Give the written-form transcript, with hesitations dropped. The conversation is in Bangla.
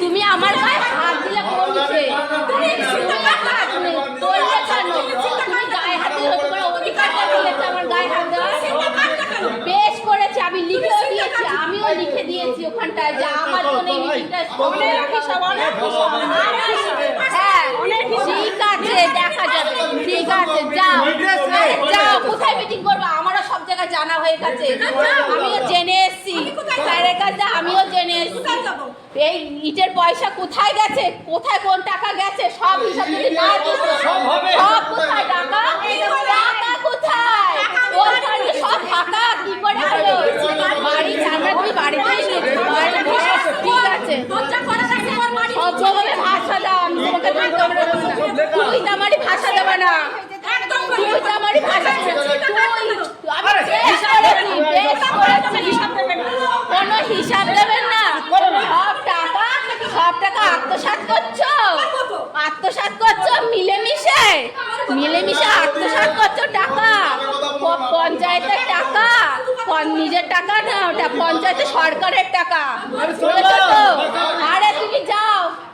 তুমি আমার গায়ে হাত দিলে বলছে তুমি গায়ে হাত দিলে তোমার অধিকারটা দিয়েছে আমার গায়ে হাত দেওয়ার। বেশ করেছে, আমি লিখেও দিয়েছি, আমিও লিখে দিয়েছি ওখানটায় যে আমার জন্য এই মিটিংটা। হ্যাঁ ঠিক আছে, দেখা যাবে, ঠিক আছে যাও যাও। কোথায় মিটিং করবো? আমারও সব জায়গায় জানা হয়ে গেছে, আমিও জেনে এসছি স্যারের কাছে, আমিও জেনে এসছি এই ইটের পয়সা কোথায় গেছে, কোথায় কোন টাকা গেছে সব হিসাব যদি না দিত, সব কোথায় টাকা, টাকা কোথায়, ওখানে সব ফাঁকা কি করে হলো? বাড়ি জানা তুমি বাড়িতেই নিয়েছো, ঠিক আছে সবভাবে ভাষা দাও, আমি তোমাকে তুই তো আমারই ভাষা দেবে না, তুই তো আমারই ভাষা কোনো হিসাব দেবেন না, সব টাকা আত্মসাৎ করছো মিলেমিশে আত্মসাৎ করছো টাকা, পঞ্চায়েতের টাকা, নিজের টাকা না ওটা, পঞ্চায়েতের সরকারের টাকা, বুঝেছো তো?